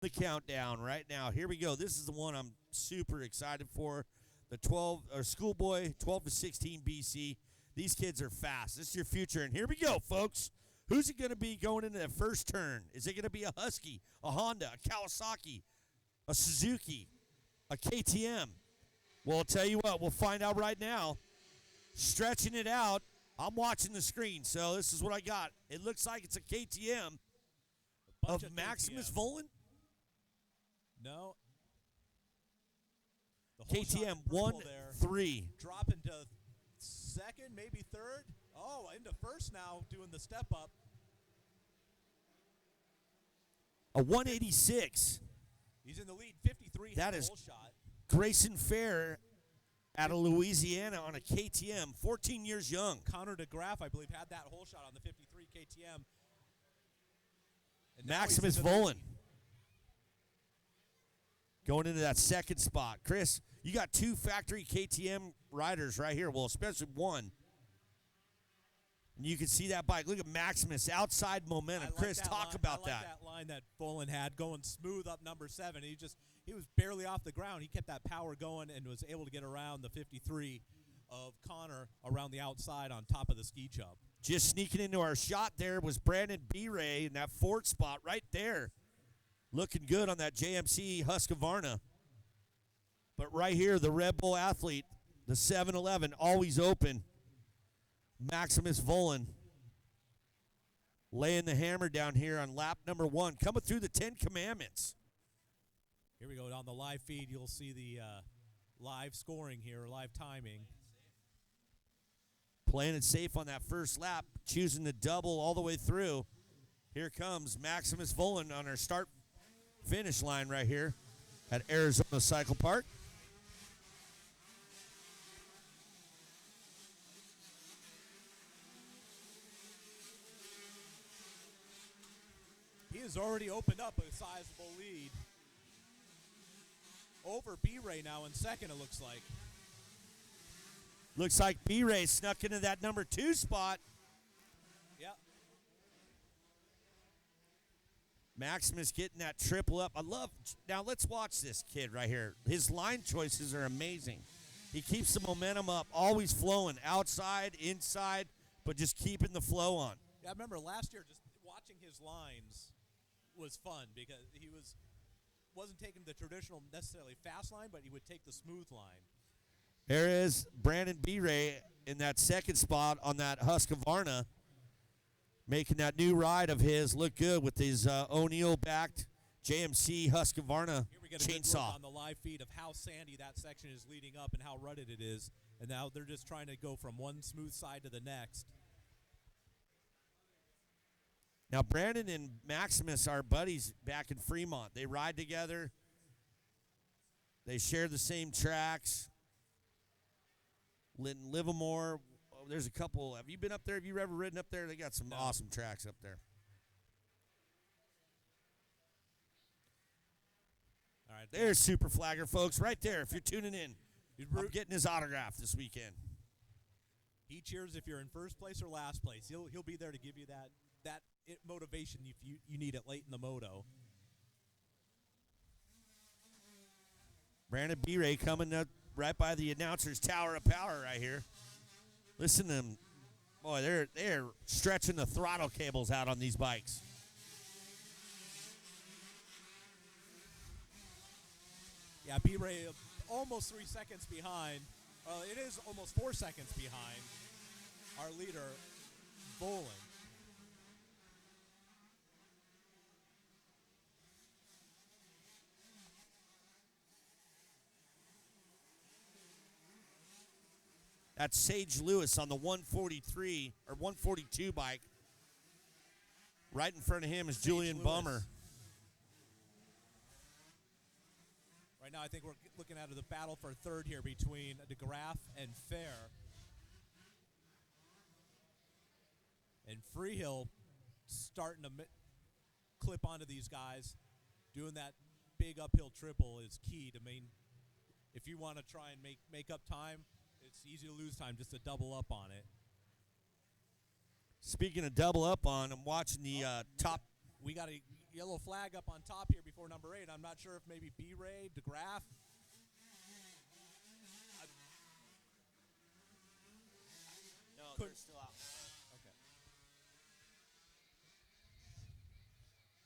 the countdown right now. Here we go. This is the one I'm super excited for. The 12 or Schoolboy 12 to 16 BC. These kids are fast. This is your future. And here we go, folks. Who's it going to be going into that first turn? Is it going to be a Husky, a Honda, a Kawasaki, a Suzuki, a KTM? Well, I'll tell you what. We'll find out right now. Stretching it out. I'm watching the screen, so this is what I got. It looks like it's a KTM of Maximus Volan. No. KTM 1-3. Drop into second, maybe third. Oh, into first now, doing the step up. A 186. He's in the lead, 53. That is hole shot. Grayson Fair out of Louisiana on a KTM, 14 years young. Connor DeGraff, I believe, had that hole shot on the 53 KTM. And Maximus Volan going into that second spot. Chris, you got two factory KTM riders right here. Well, especially one. And you can see that bike. Look at Maximus, outside momentum. Chris, talk about that. That line that Volan had going smooth up number 7. He was barely off the ground. He kept that power going and was able to get around the 53 of Connor around the outside on top of the ski jump. Just sneaking into our shot there was Brandon B-Ray in that fourth spot right there. Looking good on that JMC Husqvarna. But right here, the Red Bull athlete, the 7-Eleven, always open. Maximus Volan laying the hammer down here on lap number 1, coming through the 10 Commandments. Here we go. On the live feed, you'll see the live scoring here, live timing. Playing it safe on that first lap, choosing the double all the way through. Here comes Maximus Volan on our start-finish line right here at Arizona Cycle Park. He has already opened up a sizable lead over B-Ray now in second, it looks like. Looks like B-Ray snuck into that number 2 spot. Yeah. Maximus getting that triple up. Now let's watch this kid right here. His line choices are amazing. He keeps the momentum up, always flowing, outside, inside, but just keeping the flow on. Yeah, I remember last year just watching his lines was fun because he wasn't taking the traditional necessarily fast line, but he would take the smooth line. There is Brandon B-Ray in that second spot on that Husqvarna, making that new ride of his look good with his O'Neill-backed JMC Husqvarna Here we get a good chainsaw. look on the live feed of how sandy that section is leading up and how rutted it is. And now they're just trying to go from one smooth side to the next. Now, Brandon and Maximus are buddies back in Fremont. They ride together. They share the same tracks. Livermore. Oh, there's a couple. Have you been up there? Have you ever ridden up there? They got some awesome tracks up there. All right, there's Super Flagger, folks, right there. If you're tuning in, I'm getting his autograph this weekend. He cheers if you're in first place or last place. He'll be there to give you that motivation if you need it late in the moto. Brandon B-Ray coming up right by the announcer's tower of power right here. Listen to them. Boy, they're stretching the throttle cables out on these bikes. Yeah, B-Ray almost 3 seconds behind. It is almost 4 seconds behind our leader, Volan. That's Sage Lewis on the 143 or 142 bike. Right in front of him is Julian Bummer. Right now, I think we're looking at the battle for third here between DeGraff and Fair. And Freehill starting to clip onto these guys. Doing that big uphill triple is key to if you want to try and make up time, it's easy to lose time just to double up on it. Speaking of double up on, I'm watching the top. We got yellow flag up on top here before number 8. I'm not sure if maybe B-Ray, DeGraff. No, Couldn't- they're still out. Okay.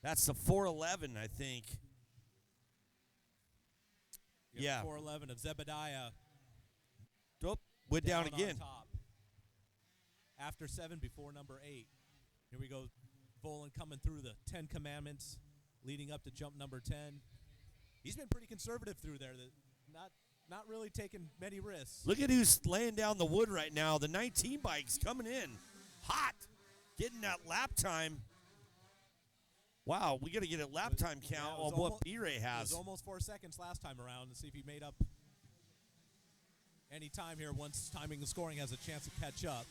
That's the 411, I think. Yeah. 411 of Zebediah. Oh, went down on again. top. After 7, before number 8. Here we go. Volan coming through the 10 commandments, leading up to jump number 10. He's been pretty conservative through there. Not really taking many risks. Look at who's laying down the wood right now. The 19 bike's coming in hot, getting that lap time. Wow, we got to get a lap time count on what B-Ray has. It was almost 4 seconds last time around to see if he made up any time here once timing and scoring has a chance to catch up.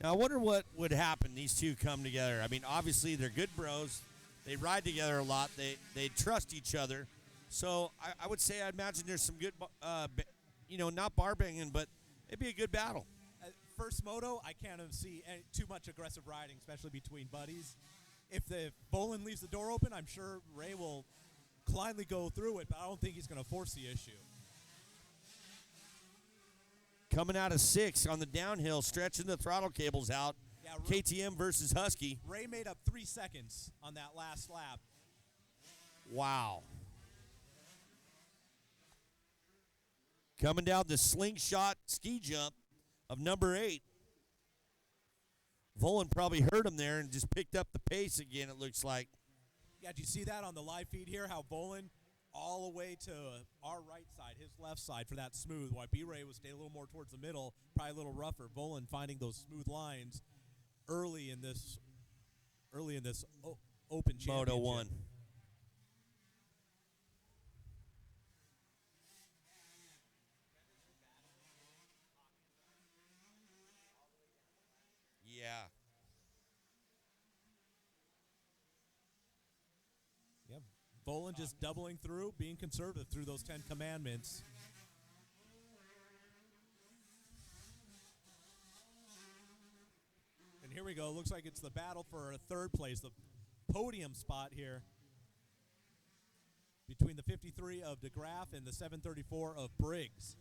Now, I wonder what would happen. These two come together. I mean, obviously, they're good bros. They ride together a lot. They trust each other. So I would say I imagine there's some good, not bar banging, but it'd be a good battle. First moto, I can't see too much aggressive riding, especially between buddies. If Volan leaves the door open, I'm sure Ray will kindly go through it, but I don't think he's going to force the issue. Coming out of 6 on the downhill, stretching the throttle cables out. Yeah, KTM versus Husky. Ray made up 3 seconds on that last lap. Wow. Coming down the slingshot ski jump of number 8. Volan probably heard him there and just picked up the pace again, it looks like. Yeah, did you see that on the live feed here? How Volan all the way to our right side, his left side for that smooth, while B-Ray was staying a little more towards the middle, probably a little rougher. Volan finding those smooth lines early in this open championship. Moto 1. Yeah. Yeah, Volan just doubling through, being conservative through those 10 commandments. And here we go. Looks like it's the battle for a 3rd place, the podium spot here between the 53 of DeGraff and the 734 of Briggs.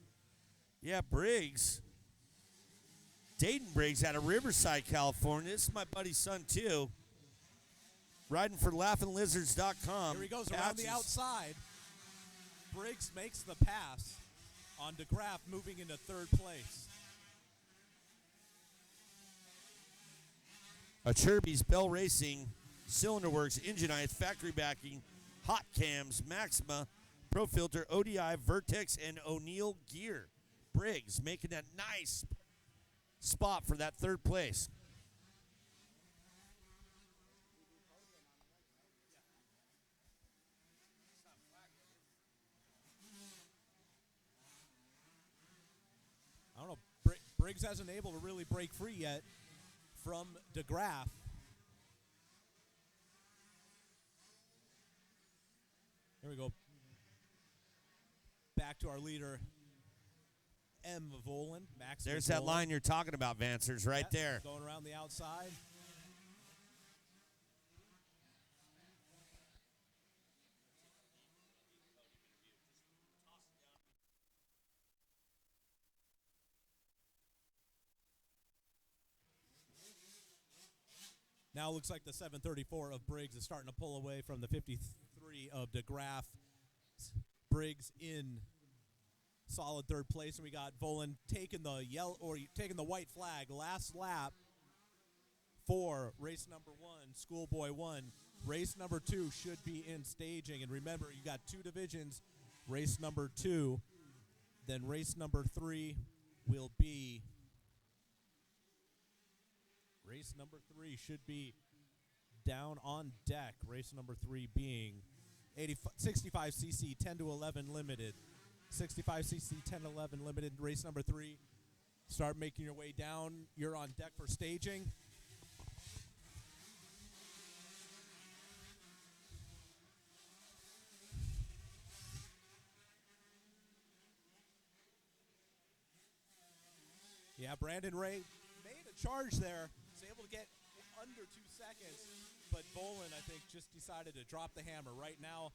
Yeah, Briggs. Dayton Briggs out of Riverside, California. This is my buddy's son, too. Riding for laughinglizards.com. Here he goes around the outside. Briggs makes the pass on DeGraff, moving into 3rd place. Achirby's Bell Racing, Cylinder Works, Engine-Eyes, Factory Backing, Hot Cams, Maxima, Pro Filter, ODI, Vertex, and O'Neill Gear. Briggs making that nice spot for that 3rd place. I don't know. Briggs hasn't been able to really break free yet from DeGraff. Here we go. Back to our leader, M. Volan. Max. There's that line you're talking about, Vancers, right there. Going around the outside. Now it looks like the 734 of Briggs is starting to pull away from the 53 of DeGraff. Briggs in solid 3rd place, and we got Volan taking the white flag last lap for race number 1, Schoolboy 1. Race number 2 should be in staging, and remember, you got 2 divisions. Race number 2, then race number 3 will be. Race number 3 should be down on deck. Race number 3 being 65cc 10 to 11 limited. 65cc 10 to 11 limited. Race number 3. Start making your way down. You're on deck for staging. Yeah, Brandon Ray made a charge there. Was able to get under 2 seconds, but Bolin, I think, just decided to drop the hammer. Right now,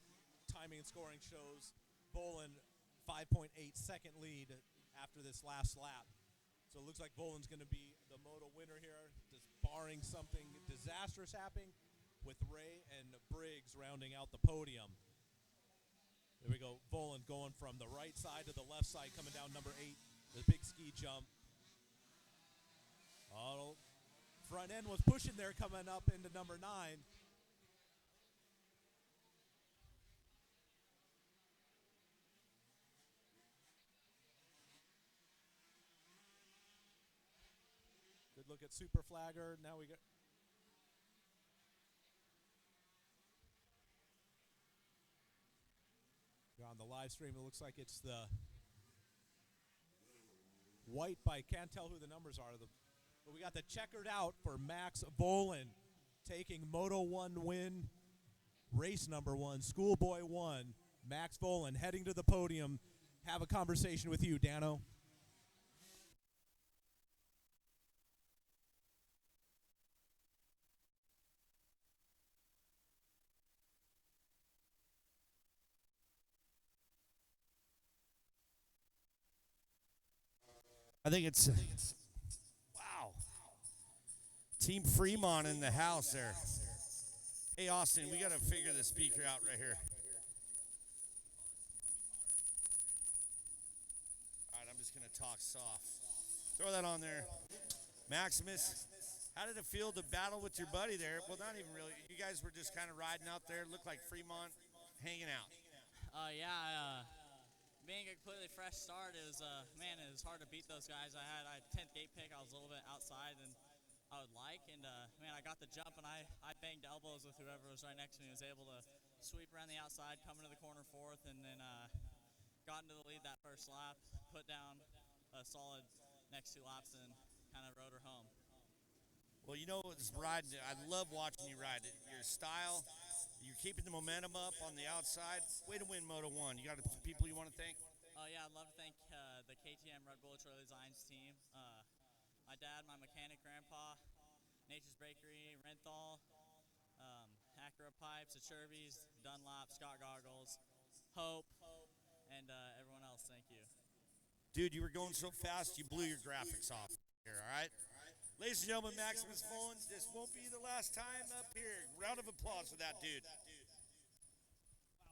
timing and scoring shows Bolin 5.8 second lead after this last lap. So it looks like Bolin's going to be the Moto winner here, just barring something disastrous happening, with Ray and Briggs rounding out the podium. There we go. Bolin going from the right side to the left side, coming down number 8, the big ski jump. Oh, front end was pushing there, coming up into number 9. Good look at Super Flagger. Now we got. On the live stream, it looks like it's the white bike. Can't tell who the numbers are. But we got the checkered out for Max Bolin, taking Moto 1 win, race number 1, Schoolboy 1. Max Bolin heading to the podium. Have a conversation with you, Dano. I think it's wow. Team Fremont in the house there. Hey, Austin, we got to figure the speaker out right here. All right, I'm just going to talk soft. Throw that on there. Maximus, how did it feel to battle with your buddy there? Well, not even really. You guys were just kind of riding out there. Looked like Fremont hanging out. Being a completely fresh start, it was hard to beat those guys. I had 10th gate pick. I was a little bit outside than I would like, and I got the jump, and I banged elbows with whoever was right next to me. Was able to sweep around the outside, come into the corner 4th, and then got into the lead that first lap. Put down a solid next 2 laps, and kind of rode her home. Well, you know, it's riding. I love watching you ride it. Your style. You're keeping the momentum up on the outside. Way to win Moto 1. You got people you want to thank? Yeah, I'd love to thank the KTM Red Bull Trail Designs team. My dad, my mechanic grandpa, Nature's Bakery, Renthal, Acura Pipes, Acherby's, Dunlop, Scott Goggles, Hope, and everyone else. Thank you. Dude, you were going so fast, you blew your graphics off here, all right? Ladies and gentlemen, Maximus Bolin, this won't be the last time up here. Round of applause for that dude.